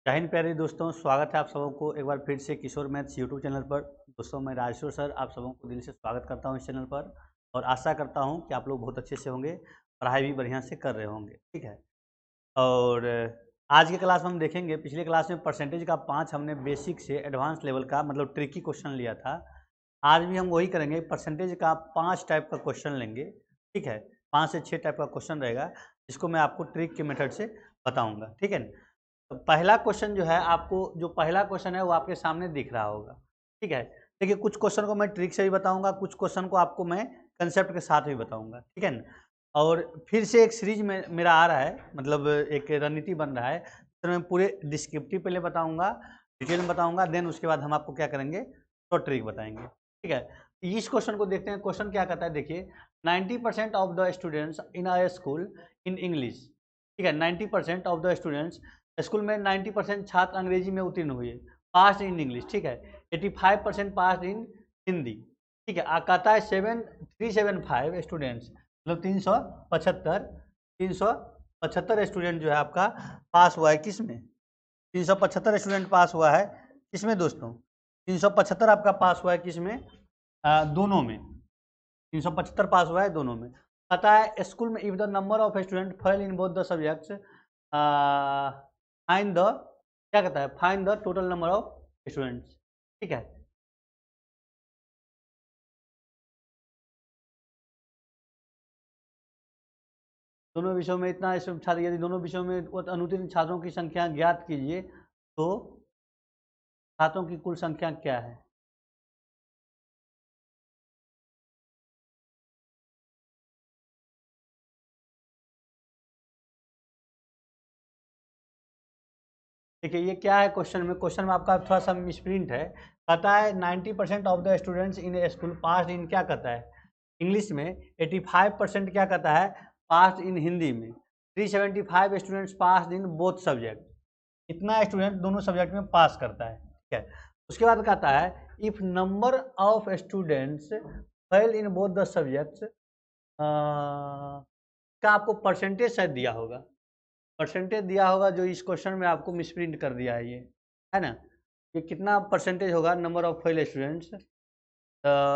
जय हिंद प्यारे दोस्तों, स्वागत है आप सबों को एक बार फिर से किशोर मैथ्स यूट्यूब चैनल पर। दोस्तों मैं राजेश्वर सर आप सबों को दिल से स्वागत करता हूं इस चैनल पर और आशा करता हूं कि आप लोग बहुत अच्छे से होंगे, पढ़ाई भी बढ़िया से कर रहे होंगे। ठीक है। और आज की क्लास में हम देखेंगे, पिछले क्लास में परसेंटेज का 5 हमने बेसिक से एडवांस लेवल का मतलब ट्रिकी क्वेश्चन लिया था। आज भी हम वही करेंगे, परसेंटेज का 5 टाइप का क्वेश्चन लेंगे। ठीक है, 5 से 6 टाइप का क्वेश्चन रहेगा जिसको मैं आपको ट्रिक के मेथड से बताऊँगा। ठीक है। तो पहला क्वेश्चन जो है, आपको जो पहला क्वेश्चन है वो आपके सामने दिख रहा होगा। ठीक है। देखिए, कुछ क्वेश्चन को मैं ट्रिक से भी बताऊंगा, कुछ क्वेश्चन को आपको मैं कंसेप्ट के साथ भी बताऊंगा। ठीक है ना। और फिर से एक सीरीज में मेरा आ रहा है, मतलब एक रणनीति बन रहा है, तो मैं पूरे डिस्क्रिप्टिव पहले बताऊंगा, डिटेल में बताऊंगा, देन उसके बाद हम आपको क्या करेंगे, शॉर्ट ट्रिक बताएंगे। ठीक है। इस क्वेश्चन को देखते हैं। क्वेश्चन क्या कहता है, देखिए 90% of the students in a school in English. ठीक है, 90% ऑफ द स्टूडेंट्स, स्कूल में 90% छात्र अंग्रेजी में उत्तीर्ण हुए, पास इन इंग्लिश। ठीक है। 85% पास इन हिंदी। ठीक है। कहता है 375 स्टूडेंट्स, मतलब 375 स्टूडेंट जो है आपका पास हुआ है किस में, 375 स्टूडेंट पास हुआ है किसमें दोस्तों, 375 आपका पास हुआ है किसमें, दोनों में। 375 पास हुआ है दोनों में। पता है स्कूल में if the number of student fail in both the subjects, find the, क्या कहता है, find the total number of students. ठीक है। दोनों विषयों में इतना छात्र, यदि दोनों विषयों में अनुत्तीर्ण छात्रों की संख्या ज्ञात कीजिए तो छात्रों की कुल संख्या क्या है। देखिए ये क्या है, क्वेश्चन में आपका थोड़ा सा मिसप्रिंट है। कहता है 90% of the students in a school pass in, क्या कहता है इंग्लिश में, 85% क्या कहता है पास इन हिंदी में, 375 students pass in both subject. इतना स्टूडेंट दोनों सब्जेक्ट में पास करता है। ठीक है। उसके बाद कहता है if number of students fail in both the subjects, का आपको परसेंटेज शायद दिया होगा, परसेंटेज दिया होगा जो इस क्वेश्चन में आपको मिसप्रिंट कर दिया है, ये है ना। ये कितना परसेंटेज होगा number of fail students,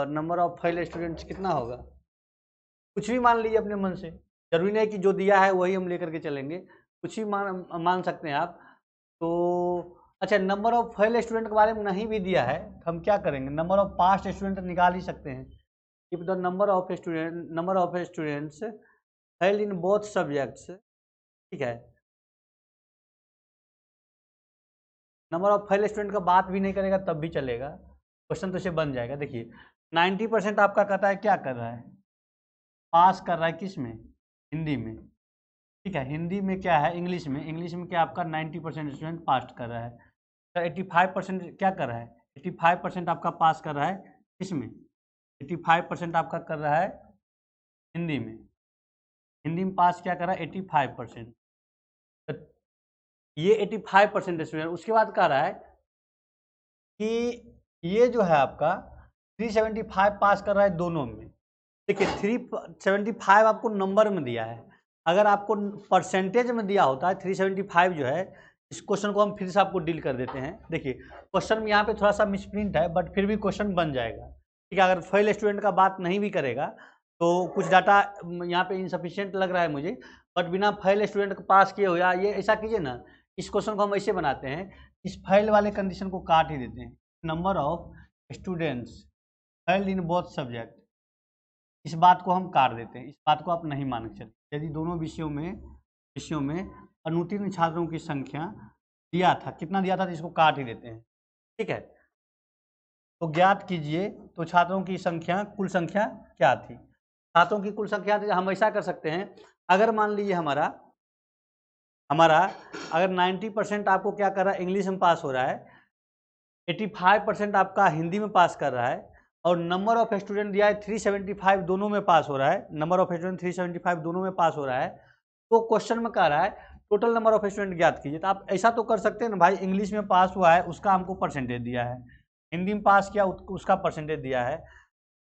number of fail students कितना होगा, कुछ भी मान लीजिए अपने मन से, जरूरी नहीं कि जो दिया है वही हम लेकर के चलेंगे, कुछ भी मान सकते हैं आप। तो अच्छा, नंबर ऑफ फेल स्टूडेंट के बारे में नहीं भी दिया है तो हम क्या करेंगे, नंबर ऑफ पास स्टूडेंट निकाल ही सकते हैं। If the number of students fail in both subjects. ठीक है। नंबर ऑफ फेल स्टूडेंट का बात भी नहीं करेगा तब भी चलेगा, क्वेश्चन तो से बन जाएगा। देखिए 90% आपका कहता है क्या कर रहा है, पास कर रहा है किस में, हिंदी में। ठीक है। हिंदी में क्या है, इंग्लिश में क्या आपका 90% स्टूडेंट पास कर रहा है। तो 85% क्या कर रहा है, 85% आपका पास कर रहा है किस में, 85% आपका कर रहा है हिंदी में। हिंदी में पास क्या कर रहा है 85%। तो ये 85% स्टूडेंट, उसके बाद कह रहा है कि ये जो है आपका 375 पास कर रहा है दोनों में। देखिए 375 आपको नंबर में दिया है, अगर आपको परसेंटेज में दिया होता है 375 जो है, इस क्वेश्चन को हम फिर से आपको डील कर देते हैं। देखिए क्वेश्चन में यहाँ पे थोड़ा सा मिसप्रिंट है बट फिर भी क्वेश्चन बन जाएगा। ठीक है। अगर फेल स्टूडेंट का बात नहीं भी करेगा तो कुछ डाटा यहाँ पे इनसफिशियंट लग रहा है मुझे, बट बिना फेल स्टूडेंट को पास किए हो, या ये ऐसा कीजिए ना, इस क्वेश्चन को हम ऐसे बनाते हैं, इस फेल वाले कंडीशन को काट ही देते हैं, number of students failed in both subject, इस बात को हम काट देते हैं, इस बात को आप नहीं मान के चलिए। यदि दोनों विषयों में अनुत्तीर्ण छात्रों की संख्या दिया था, कितना दिया था, तो इसको काट ही देते हैं। ठीक है। तो ज्ञात कीजिए तो छात्रों की संख्या, कुल संख्या क्या थी, छात्रों की कुल संख्या थी। हम ऐसा कर सकते हैं, अगर मान लीजिए हमारा अगर 90% आपको क्या कर रहा है, इंग्लिश में पास हो रहा है, 85% आपका हिंदी में पास कर रहा है, और नंबर ऑफ स्टूडेंट दिया है 375, दोनों में पास हो रहा है, नंबर ऑफ स्टूडेंट 375 दोनों में पास हो रहा है, तो क्वेश्चन में कह रहा है टोटल नंबर ऑफ स्टूडेंट ज्ञात कीजिए। तो आप ऐसा तो कर सकते हैं ना भाई, इंग्लिश में पास हुआ है उसका हमको परसेंटेज दिया है, हिंदी में पास किया उसका परसेंटेज दिया है,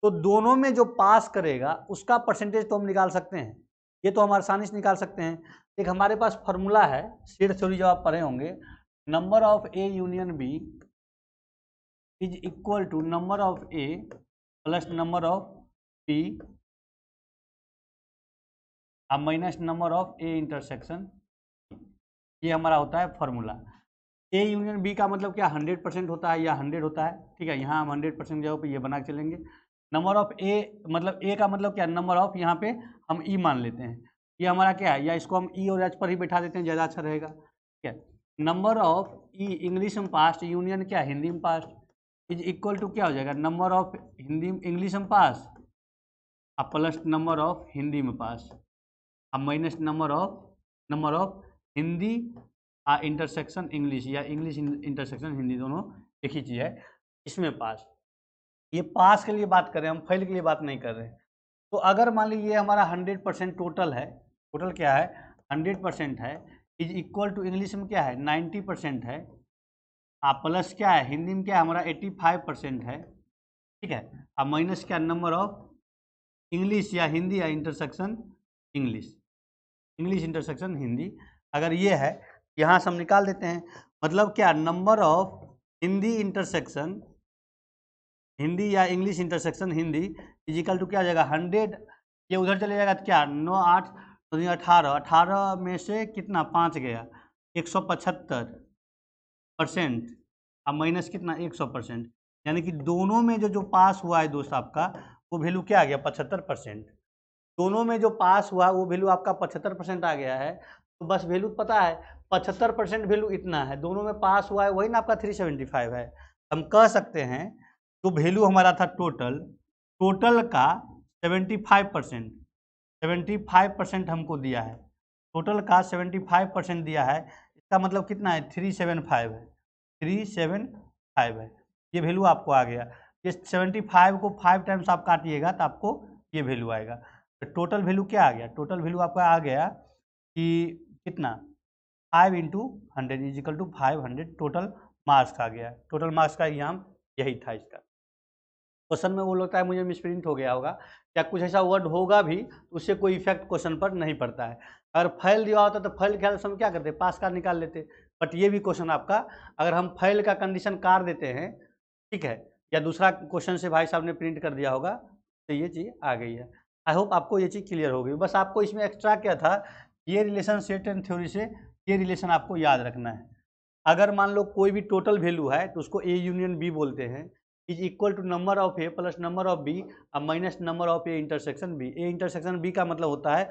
तो दोनों में जो पास करेगा उसका परसेंटेज तो हम निकाल सकते हैं, ये तो हम आसानी से निकाल सकते हैं। एक हमारे पास फॉर्मूला है, सीड थ्योरी जब आप पढ़े होंगे number of A union B is equal to number of A plus number of B minus number of A intersection. ये हमारा होता है फॉर्मूला। ए यूनियन बी का मतलब क्या 100% होता है या 100 होता है, ठीक है। यहाँ हम 100% जगह पे ये बना के चलेंगे। नंबर ऑफ ए मतलब ए का मतलब क्या, नंबर ऑफ, यहाँ पे हम ई मान लेते हैं। ये हमारा क्या है, या इसको हम ई और एच पर ही बैठा देते हैं, ज़्यादा अच्छा रहेगा, ठीक है। नंबर ऑफ ई इंग्लिश में पास्ट, यूनियन क्या हिंदी में पास्ट, इज इक्वल टू क्या हो जाएगा, नंबर ऑफ हिंदी इंग्लिश में पास अब प्लस नंबर ऑफ हिंदी में पास अब minus number of Hindi intersection English या इंग्लिश इंटरसेक्शन हिंदी, दोनों एक ही चीज़ है इसमें पास। ये पास के लिए बात कर रहे हैं हम, फेल के लिए बात नहीं कर रहे हैं। तो अगर मान लीजिए हमारा 100% टोटल है, टोटल क्या है 100% है, इज इक्वल टू इंग्लिश में क्या है 90% है, प्लस क्या है हिंदी में क्या है हमारा 85% है, ठीक है। अब माइनस क्या नंबर ऑफ इंग्लिश या हिंदी या इंटरसेक्शन इंग्लिश इंटरसेक्शन हिंदी। अगर ये है यहाँ से हम निकाल देते हैं, मतलब क्या number of Hindi intersection Hindi या English intersection Hindi equal to क्या आ जाएगा 100, ये उधर चले जाएगा तो क्या 9 8 तो 18, 18 में से कितना 5 गया 175% अब माइनस कितना 100%, यानी कि दोनों में जो पास हुआ है दोस्त आपका वो वैल्यू क्या आ गया 75%। दोनों में जो पास हुआ वो वैल्यू आपका 75% आ गया है। तो बस वैल्यू पता है 75% वैल्यू इतना है, दोनों में पास हुआ है वही ना आपका 375 है। हम कह सकते हैं तो वैल्यू हमारा था टोटल का 75% हमको दिया है, टोटल का 75% दिया है, इसका मतलब कितना है 375 है, 375 है, ये वैल्यू आपको आ गया। ये 75 को 5 टाइम्स आप काटिएगा तो आपको ये वैल्यू आएगा। तो टोटल वैल्यू क्या आ गया, टोटल वैल्यू आपका आ गया कि कितना 5 into 100 equal to 500 total marks आ गया। टोटल मार्क्स का एग्जाम यही था इसका। क्वेश्चन में वो लगता है मुझे मिसप्रिंट हो गया होगा या कुछ ऐसा वर्ड होगा भी तो उससे कोई इफेक्ट क्वेश्चन पर नहीं पड़ता है। अगर फेल दिया होता तो फेल ख्याल से हम क्या करते पास का निकाल लेते, बट ये भी क्वेश्चन आपका अगर हम फेल का कंडीशन कार देते हैं, ठीक है, या दूसरा क्वेश्चन से भाई साहब ने प्रिंट कर दिया होगा तो ये चीज़ आ गई है। आई होप आपको ये चीज़ क्लियर हो गई। बस आपको इसमें एक्स्ट्रा क्या था, ये रिलेशन सेट एंड थ्योरी से ये रिलेशन आपको याद रखना है। अगर मान लो कोई भी टोटल वैल्यू है तो उसको ए यूनियन बी बोलते हैं, is equal to number of A plus number of B minus number of A intersection B. A intersection B का मतलब होता है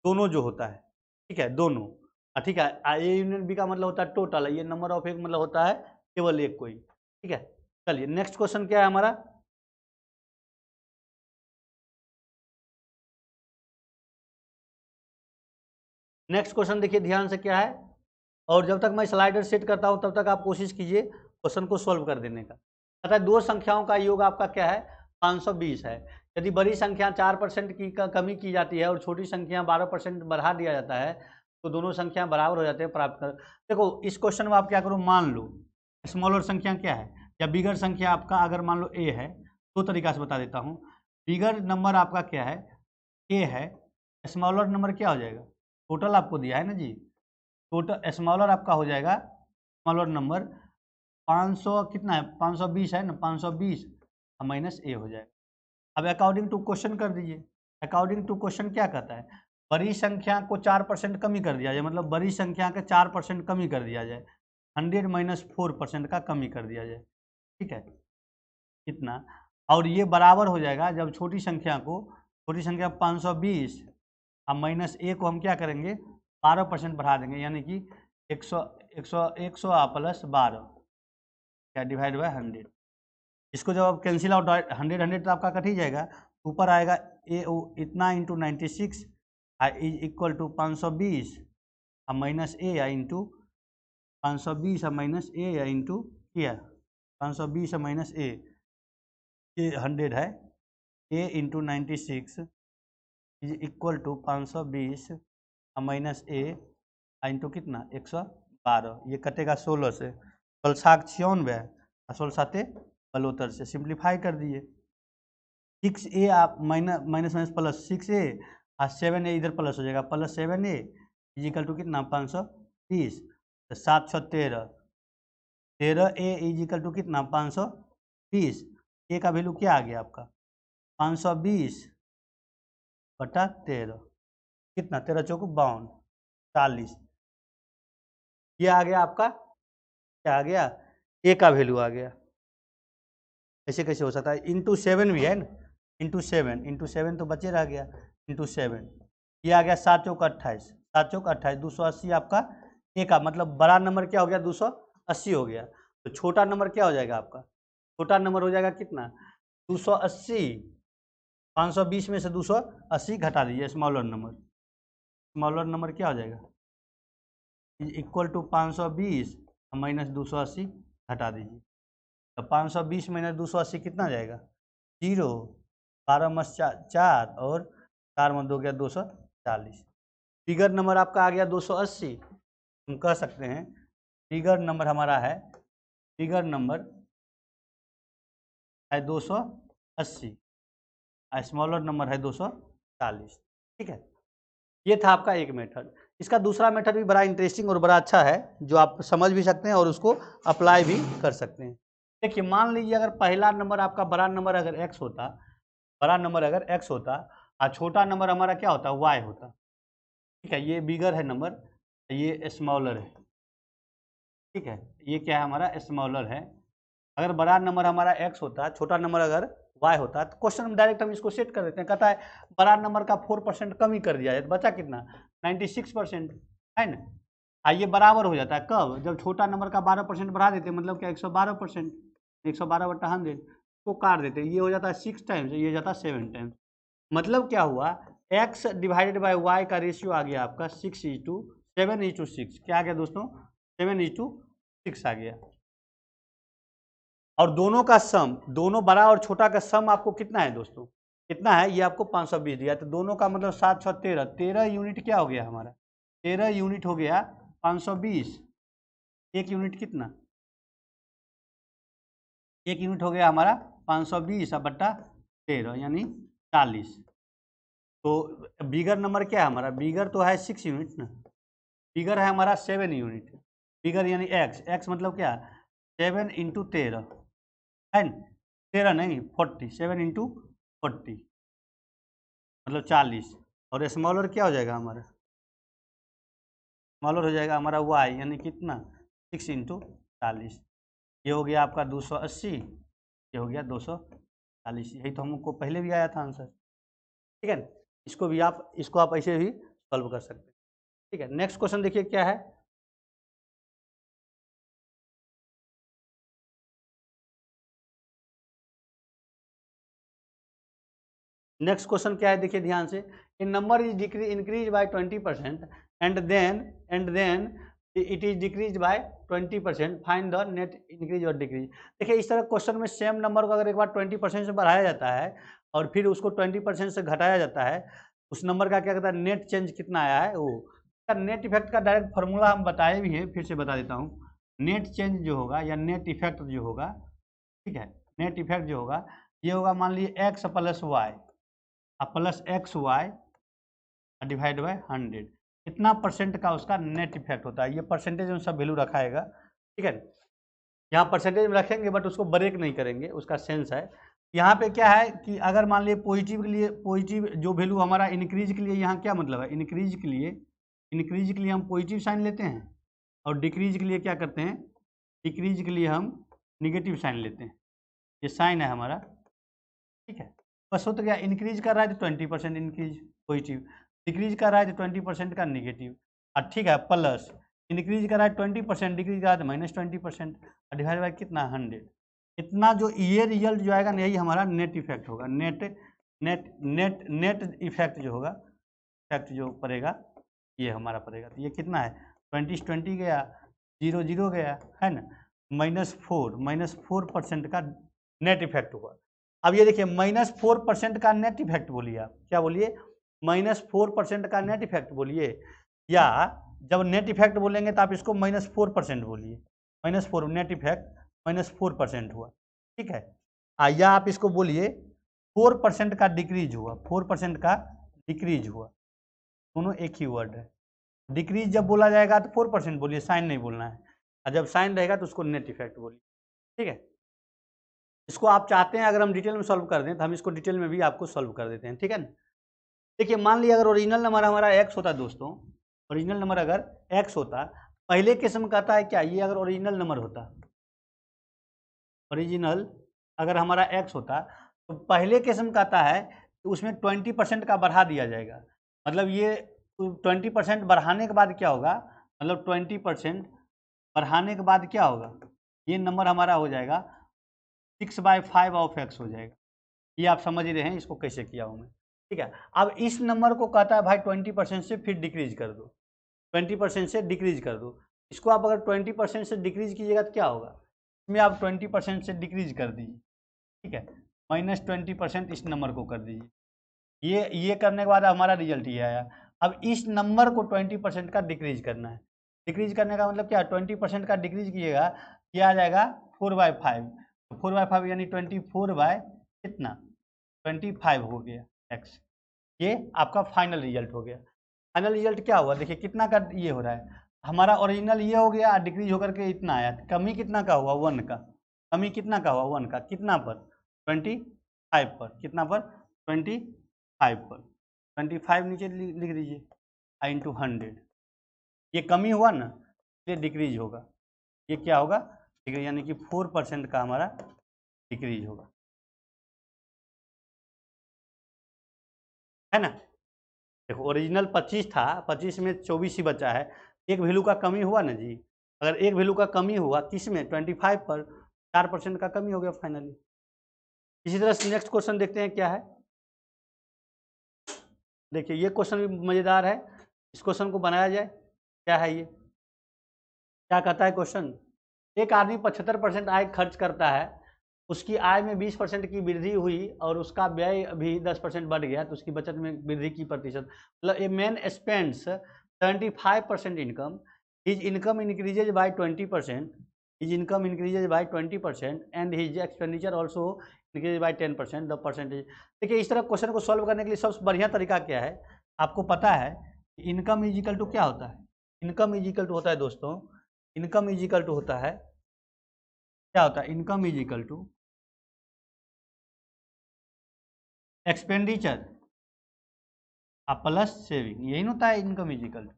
दोनों जो होता है, ठीक है, दोनों, ठीक है। ए यूनियन बी का मतलब होता है टोटल, ये नंबर ऑफ ए मतलब होता है केवल एक कोई, ठीक है। चलिए नेक्स्ट क्वेश्चन क्या है हमारा, नेक्स्ट क्वेश्चन देखिए ध्यान से क्या है, और जब तक मैं स्लाइडर सेट करता हूं तब तक आप कोशिश कीजिए क्वेश्चन को सॉल्व कर देने का। अतः दो संख्याओं का योग आपका क्या है 520 है। यदि बड़ी संख्या 4% की कमी की जाती है और छोटी संख्या 12% बढ़ा दिया जाता है तो दोनों संख्या बराबर हो जाते हैं प्राप्त कर। देखो इस क्वेश्चन में आप क्या करो, मान लो स्मॉलर संख्या क्या है या बिगर संख्या आपका अगर मान लो ए है, दो तरीका से बता देता हूँ। बिगर नंबर आपका क्या है ए है, स्मॉलर नंबर क्या हो जाएगा, टोटल आपको दिया है ना जी, टोटल स्मॉलर आपका हो जाएगा स्मॉलर नंबर 500 कितना है 520 है ना, 520 माइनस ए हो जाएगा। अब अकॉर्डिंग टू क्वेश्चन कर दीजिए। अकॉर्डिंग टू क्वेश्चन क्या कहता है, बड़ी संख्या को 4% कमी कर दिया जाए, मतलब बड़ी संख्या के 4% कमी कर दिया जाए, 100 माइनस 4% का कमी कर दिया जाए, ठीक है, कितना, और ये बराबर हो जाएगा जब छोटी संख्या 520 अब माइनस ए को हम क्या करेंगे 12% बढ़ा देंगे, यानी कि 100 प्लस 12 क्या डिवाइड बाय 100। इसको जब आप कैंसिल आउट 100 तो आपका कट ही जाएगा, ऊपर आएगा ए इतना इंटू 96 इज इक्वल टू 520 अब माइनस ए या इंटू 520 अब माइनस ए या इंटू क्या 520 माइनस ए, ये 100 है, a into 96 is equal to 520 minus a into कितना 112, ये कटेगा 16 से, 96 16 साते 72 से सिंप्लीफाई कर दिए। 6a आप माइनस प्लस 6a और 7a इधर प्लस हो जाएगा, प्लस 7a इजिकल टू कितना 530, तो 7 6 13 13A इज इक्वल टू कितना 520। ए का वैल्यू क्या आ गया आपका 520 बटा 13, कितना 13 चौक 52 40। ये आ गया आपका, क्या आ गया ए का वैल्यू आ गया। ऐसे कैसे हो सकता है, इंटू 7 भी है ना, इंटू 7 तो बचे रह गया, इंटू 7 ये आ गया 7 चौक 28, 7 चौक 28 280 आपका ए का, मतलब बड़ा नंबर क्या हो गया 280 हो गया। तो छोटा नंबर क्या हो जाएगा आपका, छोटा नंबर हो जाएगा कितना 280, 520 में से 280 घटा दीजिए, स्मॉलर नंबर क्या हो जाएगा इक्वल टू 520 माइनस 280 घटा दीजिए। तो 520 माइनस 280 कितना जाएगा 0, 12 मस 4 और 4 में 2 गया 240। फिगर नंबर आपका आ गया 280। हम कह सकते हैं फिगर नंबर हमारा है, फिगर नंबर है 280, स्मॉलर नंबर है 240। ठीक है, ये था आपका एक मेथड। इसका दूसरा मेथड भी बड़ा इंटरेस्टिंग और बड़ा अच्छा है, जो आप समझ भी सकते हैं और उसको अप्लाई भी कर सकते हैं। देखिए मान लीजिए अगर पहला नंबर आपका बड़ा नंबर अगर x होता, बड़ा नंबर अगर x होता और छोटा नंबर हमारा क्या होता y होता। ठीक है, ये बिगर है नंबर, ये स्मॉलर है। ठीक है, ये क्या है हमारा स्मॉलर है। अगर बड़ा नंबर हमारा x होता, छोटा नंबर अगर y होता, तो क्वेश्चन में डायरेक्ट हम इसको सेट कर देते हैं। कहता है बड़ा नंबर का 4% कम ही कर दिया जाए, तो बचा कितना 96% है ना। ये बराबर हो जाता है कब, जब छोटा नंबर का 12% बढ़ा देते हैं, मतलब क्या 112%, 112/100 को काट देते हैं, ये हो जाता है 6 टाइम्स, ये हो जाता है 7 टाइम्स। मतलब क्या हुआ x डिवाइडेड बाई y का रेशियो आ गया आपका 7:6। क्या आ गया दोस्तों 7:6 आ गया। और दोनों का सम, दोनों बड़ा और छोटा का सम आपको कितना है दोस्तों, कितना है, ये आपको 520 दिया। तो दोनों का मतलब 7 6 13, 13 यूनिट क्या हो गया हमारा, 13 यूनिट हो गया 520। एक यूनिट कितना, एक यूनिट हो गया हमारा 520 बट्टा 13 यानी 40। तो बिगर नंबर क्या है हमारा, बिगर तो है 6 यूनिट ना, बिगर है हमारा 7 यूनिट। बिगर यानी x मतलब क्या 7 इंटू 13 है ना, 13 नहीं 40, 7 इंटू 40 मतलब 40। और स्मॉलर क्या हो जाएगा हमारा, स्मॉलर हो जाएगा हमारा y यानी कितना 6 इंटू 40। ये हो गया आपका 280, ये हो गया 240। यही तो हमको पहले भी आया था आंसर। ठीक है, इसको भी आप, इसको आप ऐसे भी सॉल्व कर सकते हैं। ठीक है, नेक्स्ट क्वेश्चन देखिए क्या है। नेक्स्ट क्वेश्चन क्या है देखिए ध्यान से, in number is increase by 20% and then it is decrease by 20%, find the net increase और डिक्रीज। देखिए इस तरह क्वेश्चन में सेम नंबर को अगर एक बार 20% से बढ़ाया जाता है और फिर उसको 20% से घटाया जाता है, उस नंबर का क्या कहता है नेट चेंज कितना आया है वो। नेट इफेक्ट का डायरेक्ट फार्मूला हम बताए भी हैं, फिर से बता देता हूँ। नेट चेंज जो होगा या नेट इफेक्ट जो होगा, ठीक है, नेट इफेक्ट जो होगा ये होगा मान लीजिए x plus y plus XY divide by 100, इतना परसेंट का उसका नेट इफेक्ट होता है। ये परसेंटेज में सब वैल्यू रखाएगा। ठीक है, यहाँ परसेंटेज में रखेंगे बट उसको ब्रेक नहीं करेंगे, उसका सेंस है। यहाँ पे क्या है कि अगर मान लीजिए पॉजिटिव के लिए, पॉजिटिव जो वैल्यू हमारा इंक्रीज के लिए, यहाँ क्या मतलब है इंक्रीज के लिए हम पॉजिटिव साइन लेते हैं और डिक्रीज के लिए क्या करते हैं, डिक्रीज के लिए हम निगेटिव साइन लेते हैं। ये साइन है हमारा। ठीक है, बस हो तो गया। इंक्रीज कर रहा है तो 20% इंक्रीज पॉजिटिव, डिक्रीज कर रहा है तो 20% का निगेटिव। और ठीक है प्लस इंक्रीज कर रहा है 20%, डिक्रीज कर रहा है तो -20%, डिवाइड बाय कितना 100। इतना जो ये रिजल्ट जो आएगा यही हमारा नेट इफेक्ट होगा। नेट इफेक्ट जो होगा, इफेक्ट जो पड़ेगा ये हमारा पड़ेगा। तो ये कितना है 20 गया, 0 गया है ना, -4% का नेट इफेक्ट होगा। अब ये देखिए -4% का नेट इफेक्ट बोलिए, आप क्या बोलिए -4% का नेट इफेक्ट बोलिए, या जब नेट इफेक्ट बोलेंगे तो आप इसको -4% बोलिए, -4 नेट इफेक्ट -4% हुआ। ठीक है, या आप इसको बोलिए 4% का डिक्रीज हुआ, 4% का डिक्रीज हुआ, दोनों एक ही वर्ड है। डिक्रीज जब बोला जाएगा तो 4% बोलिए, साइन नहीं बोलना है। और जब साइन रहेगा तो उसको नेट इफेक्ट बोलिए। ठीक है, इसको आप चाहते हैं अगर हम डिटेल में सॉल्व कर दें तो हम इसको डिटेल में भी आपको सॉल्व कर देते हैं। ठीक है ना, देखिए मान लिया अगर ओरिजिनल नंबर हमारा x होता दोस्तों, ओरिजिनल नंबर अगर x होता, पहले केस में कहता है क्या, ये अगर ओरिजिनल नंबर होता, ओरिजिनल अगर हमारा x होता तो पहले केस में कहता है कि उसमें 20% का बढ़ा दिया जाएगा। मतलब ये 20% बढ़ाने के बाद क्या होगा, मतलब 20% बढ़ाने के बाद क्या होगा, ये नंबर हमारा हो जाएगा 6/5 ऑफ x हो जाएगा। ये आप समझ ही रहे हैं इसको कैसे किया हूँ मैं। ठीक है, अब इस नंबर को कहता है भाई 20% से फिर डिक्रीज कर दो, 20% से डिक्रीज कर दो। इसको आप अगर 20% से डिक्रीज कीजिएगा तो क्या होगा, इसमें आप 20% से डिक्रीज कर दीजिए। ठीक है, -20% इस नंबर को कर दीजिए। ये करने के बाद हमारा रिजल्ट ये आया। अब इस नंबर को 20% का डिक्रीज करना है। डिक्रीज करने का मतलब क्या, 20% का डिक्रीज कीजिएगा, ये आ जाएगा 4/5। 4/5 यानी 24 बाय कितना, 25 हो गया x। ये आपका फाइनल रिजल्ट हो गया। फाइनल रिजल्ट क्या हुआ, देखिए कितना का ये हो रहा है, हमारा ओरिजिनल ये हो गया, डिक्रीज होकर के इतना आया। कमी कितना का हुआ, 1 का। कमी कितना का हुआ, 1 का। कितना पर, 25 पर। कितना पर, 25 पर। 25 नीचे लिख दीजिए, इंटू 100। ये कमी हुआ ना, ये डिक्रीज होगा। ये क्या होगा, डिक्रीज, यानी कि 4% का हमारा डिक्रीज होगा, है ना। देखो ओरिजिनल 25 था, 25 में 24 ही बचा है, एक वैल्यू का कमी हुआ ना जी। अगर एक वैल्यू का कमी हुआ किस में, 25 पर, 4% का कमी हो गया फाइनली। इसी तरह से नेक्स्ट क्वेश्चन देखते हैं क्या है। देखिए ये क्वेश्चन भी मज़ेदार है, इस क्वेश्चन को बनाया जाए। क्या है ये, क्या कहता है क्वेश्चन, एक आदमी 75% आय खर्च करता है, उसकी आय में 20% की वृद्धि हुई और उसका व्यय भी 10% बढ़ गया, तो उसकी बचत में वृद्धि की प्रतिशत, मतलब a man spends 75% income, his income increases by 20%, his income increases by 20% and his expenditure also increase by 10%, the percentage. देखिए इस तरह क्वेश्चन को सॉल्व करने के लिए सबसे बढ़िया तरीका क्या है, आपको पता है इनकम इज इक्वल टू क्या होता है, इनकम इज इक्वल टू होता है दोस्तों, इनकम इज इक्वल टू होता है, क्या होता है, income is equal to expenditure plus saving, यही होता है इनकम इज इक्वल टू।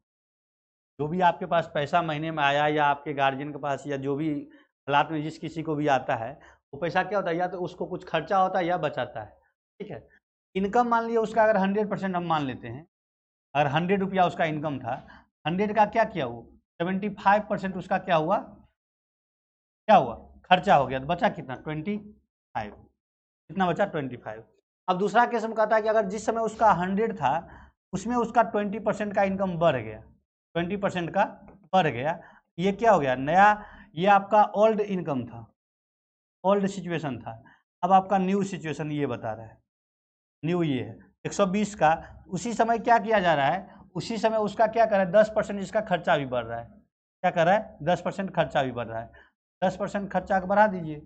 जो भी आपके पास पैसा महीने में आया या आपके गार्जियन के पास या जो भी हालात में जिस किसी को भी आता है, वो पैसा क्या होता है, या तो उसको कुछ खर्चा होता है या बचाता है। ठीक है, इनकम मान लिया उसका अगर 100% हम मान लेते हैं, अगर 100 रुपया उसका इनकम था, 100 का क्या किया, वो 75% उसका क्या हुआ, क्या हुआ, खर्चा हो गया, तो बचा कितना, 25। कितना बचा, 25। अब दूसरा केस में कहता है कि अगर जिस समय उसका 100 था उसमें उसका 20% का इनकम बढ़ गया, 20% का बढ़ गया, ये क्या हो गया, नया, ये आपका ओल्ड इनकम था, ओल्ड सिचुएशन था। अब आपका न्यू सिचुएशन ये बता रहा है, न्यू ये है 120 का, उसी समय क्या किया जा रहा है, उसी समय उसका क्या कर रहा है, 10% इसका खर्चा भी बढ़ रहा है। क्या कर रहा है, 10% खर्चा भी बढ़ रहा है। 10% खर्चा बढ़ा दीजिए,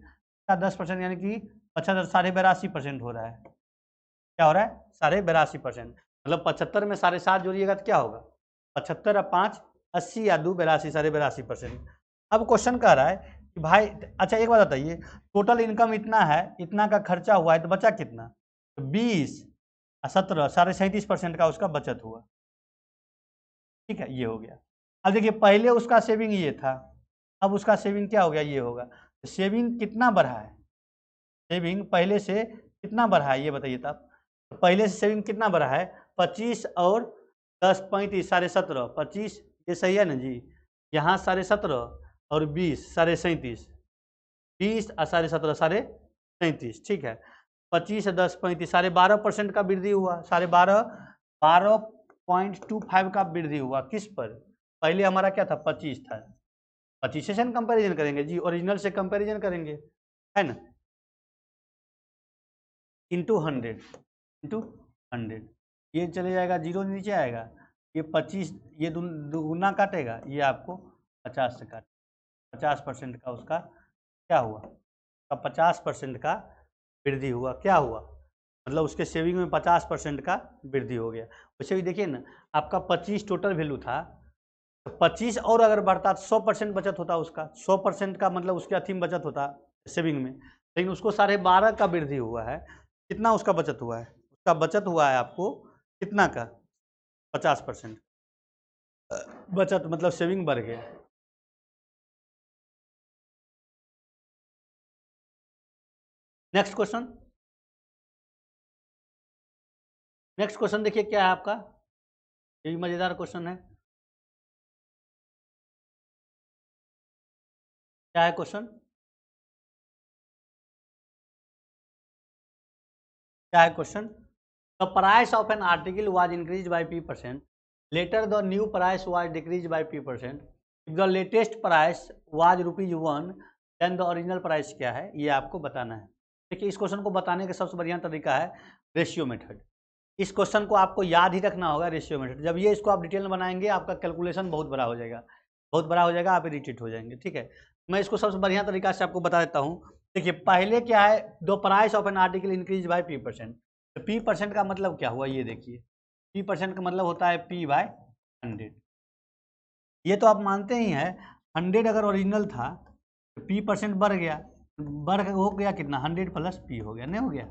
10% यानी कि 75, 82.5% हो रहा है। क्या हो रहा है, 82.5%, मतलब 75 में 7.5 जोड़िएगा तो क्या होगा, 75 और 5 80 या 2 82, 82.5%। अब क्वेश्चन कह रहा है कि भाई, अच्छा एक बात बताइए, टोटल इनकम इतना है, इतना का खर्चा हुआ है, तो बचा कितना, 20 और 17, 37.5% का उसका बचत हुआ। ठीक है, ये हो गया। अब देखिए पहले उसका सेविंग ये था, अब उसका सेविंग क्या हो गया, ये होगा। तो सेविंग कितना बढ़ा है, सेविंग पहले से कितना बढ़ा है, ये बताइए तब। पहले से सेविंग कितना बढ़ा है, 25 और 10 35 17.5, 25 ये सही है ना जी, यहाँ 17.5 और 20 37.5, 20 और 17.5 37.5। ठीक है, 25 10 35 12.5% का वृद्धि हुआ, 12.25 का वृद्धि हुआ किस पर, पहले हमारा क्या था, 25 था, 25 से कंपेरिजन करेंगे जी, ओरिजिनल से कंपेरिजन करेंगे, है ना, इंटू 100, ये चले जाएगा, जीरो नीचे आएगा, ये 25, ये दुगुना काटेगा, ये आपको 50 से काट, 50% का उसका क्या हुआ, 50% का वृद्धि हुआ, क्या हुआ, मतलब उसके सेविंग में 50% का वृद्धि हो गया। वैसे भी देखिए ना, आपका 25 टोटल वैल्यू था, 25 और अगर बढ़ता तो 100% बचत होता उसका, 100% का मतलब उसके अथी में बचत होता सेविंग में, लेकिन उसको 12.5 का वृद्धि हुआ है। कितना उसका बचत हुआ है? उसका बचत हुआ है आपको कितना का? 50% बचत, मतलब सेविंग बढ़ गया। नेक्स्ट क्वेश्चन, नेक्स्ट क्वेश्चन देखिए क्या है आपका, ये भी मजेदार क्वेश्चन है। क्या है क्वेश्चन? क्या है question? The price of an article was increase by p%, later the new price was decrease by p%, if the latest price was ₹1, then the original price क्या है, ये आपको बताना है। देखिए इस क्वेश्चन को बताने का सबसे बढ़िया तरीका है रेशियो मेथड। इस क्वेश्चन को आपको याद ही रखना होगा, रेशियो मेथड। जब ये इसको आप डिटेल में बनाएंगे आपका कैलकुलेशन बहुत बड़ा हो जाएगा, बहुत बड़ा हो जाएगा, आप इरिटेट हो जाएंगे। ठीक है, मैं इसको सबसे बढ़िया तरीका से आपको बता देता हूँ। देखिए पहले क्या है, the price of an article increase by p%। तो p% का मतलब क्या हुआ, ये देखिए p% का मतलब होता है p/100। ये तो आप मानते ही हैं 100 अगर ओरिजिनल था तो p% बढ़ गया, बढ़ हो गया कितना, 100 + p हो गया, नहीं हो गया?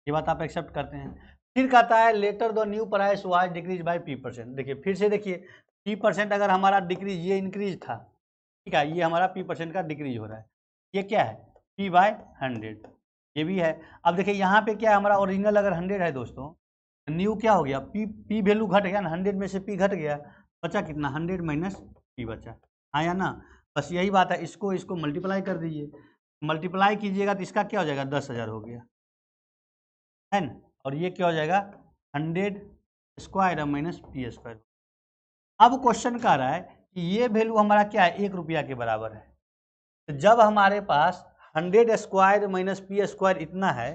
ये बात आप एक्सेप्ट करते हैं। फिर कहता है later the new price was decrease by p%। देखिए फिर से देखिए p% अगर हमारा डिक्रीज, ये इंक्रीज था, ठीक है, ये हमारा p% का डिक्रीज हो रहा है, ये क्या है p/100, ये भी है। अब देखिए यहाँ पे क्या है, हमारा ओरिजिनल अगर 100 है दोस्तों, न्यू क्या हो गया, p वैल्यू घट गया ना, 100 में से p घट गया, बचा कितना, 100 - p बचा, आया ना? बस यही बात है, इसको इसको मल्टीप्लाई कर दीजिए, मल्टीप्लाई कीजिएगा तो इसका क्या हो जाएगा, 10,000 हो गया है ना, और ये क्या हो जाएगा 100² - p²। अब क्वेश्चन कह रहा है कि ये वैल्यू हमारा क्या है, ₹1 के बराबर है। तो जब हमारे पास 100² - p² इतना है,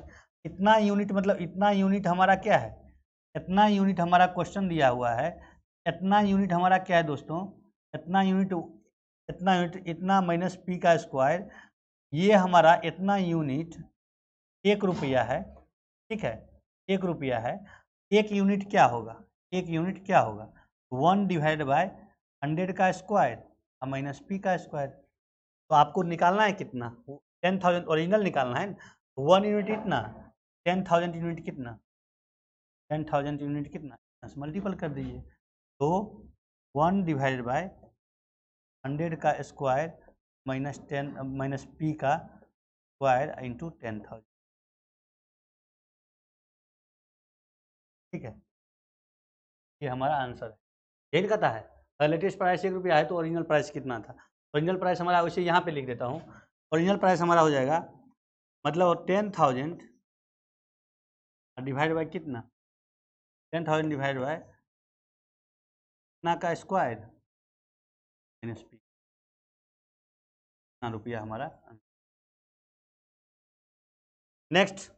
इतना यूनिट, मतलब इतना यूनिट हमारा क्या है, इतना यूनिट हमारा क्वेश्चन दिया हुआ है, इतना यूनिट हमारा क्या है दोस्तों, इतना यूनिट, इतना यूनिट, इतना -p², ये हमारा इतना यूनिट ₹1 है। ठीक है, ₹1 है। एक यूनिट क्या होगा, एक यूनिट क्या होगा, 1/100 माइनस p²। तो आपको निकालना है कितना, 10,000 ओरिजिनल निकालना है। 1 यूनिट इतना, 10,000 यूनिट कितना, 10,000 यूनिट कितना, मल्टीपल कर दीजिए। तो 1/100² माइनस p² इंटू 10,000। ठीक है, ये हमारा आंसर है। यही कहता है अगर लेटेस्ट प्राइस ₹1 है तो ओरिजिनल प्राइस कितना था। ओरिजिनल प्राइस हमारा, वैसे यहाँ पे लिख देता हूँ, ओरिजिनल प्राइस हमारा हो जाएगा, मतलब 10,000 डिवाइड बाई कितना, 10,000 डिवाइड बाय कितना का स्क्वायर माइनस p, कितना रुपया हमारा। नेक्स्ट,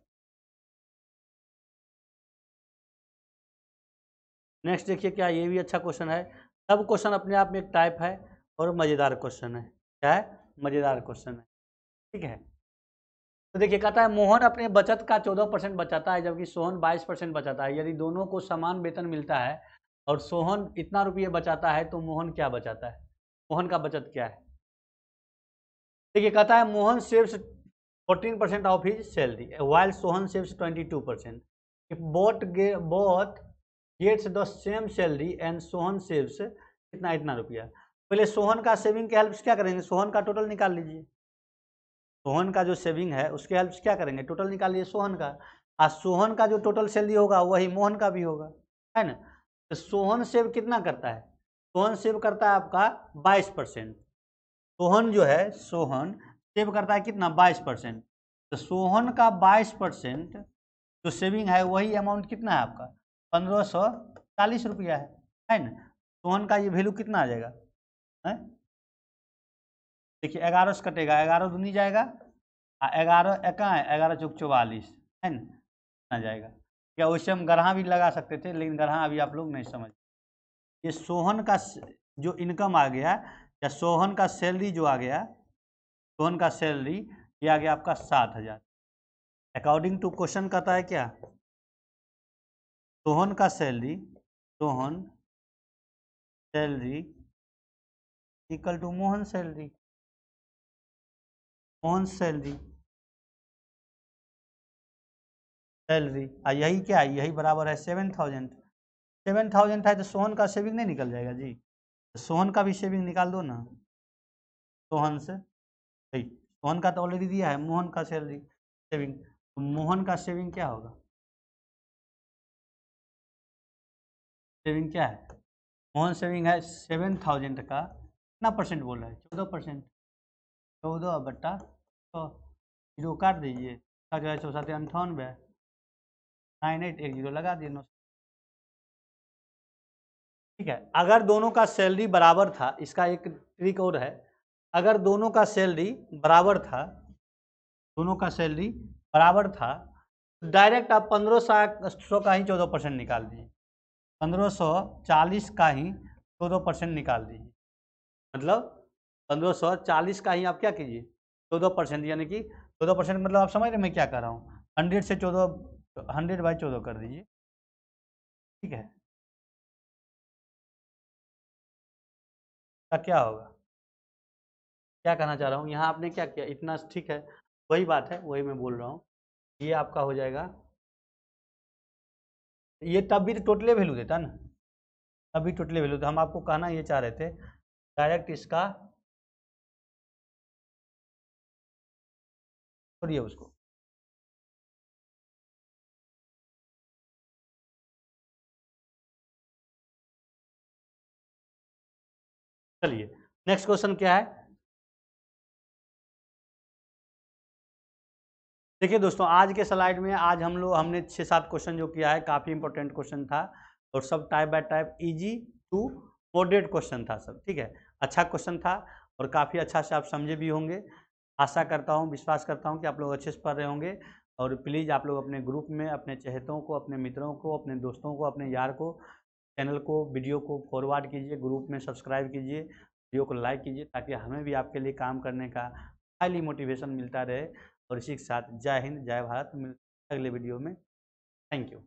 नेक्स्ट देखिए क्या, ये भी अच्छा क्वेश्चन है। सब क्वेश्चन अपने आप में एक टाइप है और मज़ेदार क्वेश्चन है। क्या है, मज़ेदार क्वेश्चन है। ठीक है, तो देखिए कहता है मोहन अपने बचत का 14% बचाता है जबकि सोहन 22% बचाता है। यदि दोनों को समान वेतन मिलता है और सोहन इतना रुपये बचाता है तो मोहन क्या बचाता है, मोहन का बचत क्या है। देखिए कहता है Mohan saves 14% of his salary while Sohan saves 22%। if both gets the same salary and Sohan saves कितना, इतना रुपया। पहले सोहन का सेविंग के हेल्प से क्या करेंगे, सोहन का टोटल निकाल लीजिए। सोहन का जो सेविंग है उसके हेल्प से क्या करेंगे, टोटल निकाल लीजिए सोहन का। और सोहन का जो टोटल सैलरी होगा वही मोहन का भी होगा, है ना। तो सोहन सेव कितना करता है, सोहन सेव करता है आपका 22%। सोहन जो है, सोहन सेव करता है कितना, 22%। तो सोहन का 22% जो सेविंग है वही अमाउंट कितना है आपका, 1,540 है ना। सोहन का ये वैल्यू कितना आ जाएगा, है देखिए 11 से कटेगा, 11 दूनी जाएगा, 11 कहाँ है, 11 चौक 44 है ना, जाएगा। क्या वैसे हम गढ़ा भी लगा सकते थे लेकिन गढ़ा अभी आप लोग नहीं समझ। ये सोहन का जो इनकम आ गया या सोहन का सैलरी जो आ गया, सोहन का सैलरी ये आ गया आपका 7,000। अकॉर्डिंग टू क्वेश्चन कहता है क्या, सोहन का salary, Sohan salary equal to Mohan salary, Mohan salary, salary यही क्या है, यही बराबर है 7000। 7000 है तो सोहन का सेविंग नहीं निकल जाएगा जी, सोहन का भी सेविंग निकाल दो ना, सोहन से भाई, सोहन का तो ऑलरेडी दिया है, मोहन का सैलरी सेविंग, तो मोहन का सेविंग क्या होगा, सेविंग क्या है, मोहन सेविंग है 7000 का कितना परसेंट बोल रहा है, 14%, 14 तो जीरो काट दीजिए, 498, 9810 लगा दिए 9। ठीक है, अगर दोनों का सैलरी बराबर था, इसका एक ट्रिक और है, अगर दोनों का सैलरी बराबर था, दोनों का सैलरी बराबर था, डायरेक्ट आप 1500 का ही 14% निकाल दीजिए, 1540 का ही 14% निकाल दीजिए, मतलब 1540 का ही आप क्या कीजिए 14%, यानी कि 14% मतलब आप समझ रहे मैं क्या कर रहा हूँ, 100 से 14, 100/14 कर दीजिए, ठीक है, क्या होगा, क्या कहना चाह रहा हूँ, यहाँ आपने क्या किया इतना, ठीक है, वही बात है, वही मैं बोल रहा हूँ, ये आपका हो जाएगा, ये तब भी तो टोटले वैल्यू देता ना, तभी टोटले वैल्यू, तो हम आपको कहना ये चाह रहे थे, डायरेक्ट इसका छोड़िए उसको, चलिए नेक्स्ट क्वेश्चन क्या है, देखिए दोस्तों, आज के स्लाइड में आज हमने 6-7 क्वेश्चन जो किया है, काफ़ी इंपॉर्टेंट क्वेश्चन था, और सब type by type easy to moderate question था सब, ठीक है, अच्छा क्वेश्चन था, और काफ़ी अच्छा से आप समझे भी होंगे, आशा करता हूँ, विश्वास करता हूँ कि आप लोग अच्छे से पढ़ रहे होंगे, और प्लीज़ आप लोग अपने ग्रुप में अपने चहेतों को, अपने मित्रों को, अपने दोस्तों को, अपने यार को, चैनल को, वीडियो को फॉरवर्ड कीजिए, ग्रुप में सब्सक्राइब कीजिए, वीडियो को लाइक कीजिए, ताकि हमें भी आपके लिए काम करने का हाईली मोटिवेशन मिलता रहे, और इसी के साथ जय हिंद, जय भारत, मिलते हैं अगले वीडियो में, थैंक यू।